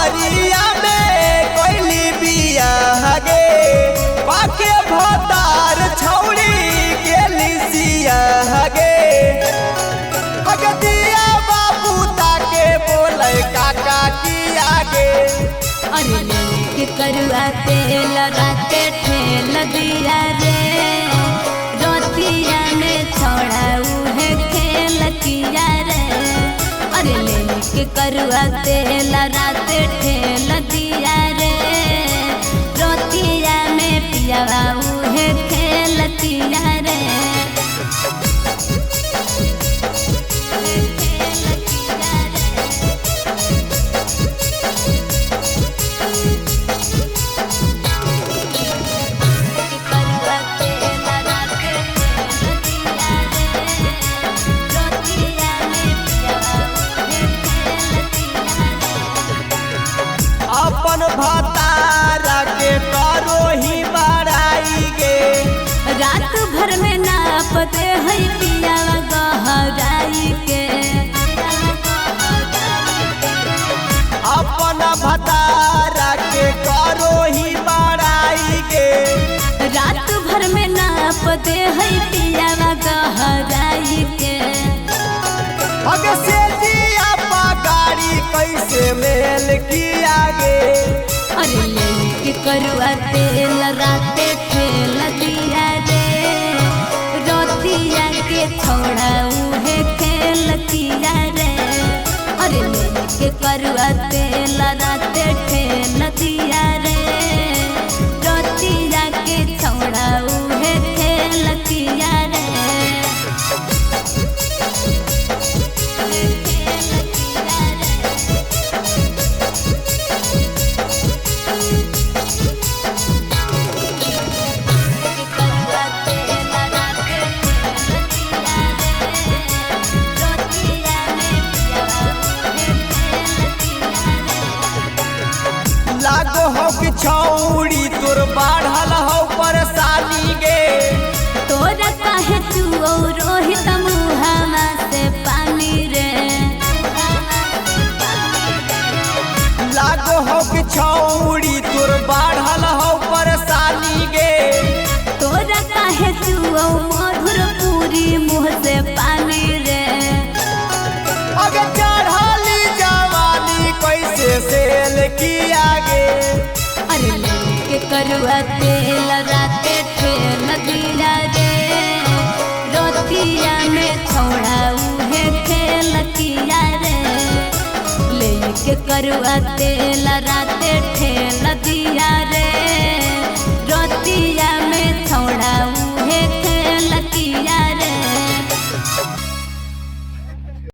उमरिया में कोइली बिया गे पाके भतार छौड़ी गेली सिया गे दिया बाबू ताके बोले काका किया गे। अरे के करुआ तेल राते ठेल दिया रे रोतिया में छोड़ा उहे खेल किया रे। अरे के करुआ तेल राते ठेल दिया रे रोतिया में पिया उहे खेल किया रे। अपन भतारा के करो ही बड़ाई गे रात भर में नापते है पिया गहराई के। अपन भतारा के करो ही बड़ाई गे रात भर में नापते है पिया गहराई के। अगे से दिया गाड़ी कैसे मेल किया गे। अरे के करुआ तेल राते ठेल दिया रे रोतिया के छोड़ा उहे खेल किया रे। अरे के करुआ तेल राते ठेल दिया रे रोतिया के छोड़ा उहे खेल किया रे। लागो हो कि छौड़ी तोर बढ़ल हो परेशानी गे तोरा काहे तू रोहित मुहावा से पानी रे। लागो हो कि छौड़ी तोर बढ़ल हो परेशानी गे तोरा काहे तू मधुर पूरी मुँह से पानी रे। अगे चढ़ली जवानी कैसे सेल किया गे। अरे के करुआ तेल राते ठेल दिया रे रोतिया में छोड़ा उहे खेल किया रे। के करुआ तेल राते ठेल दिया रे रोतिया में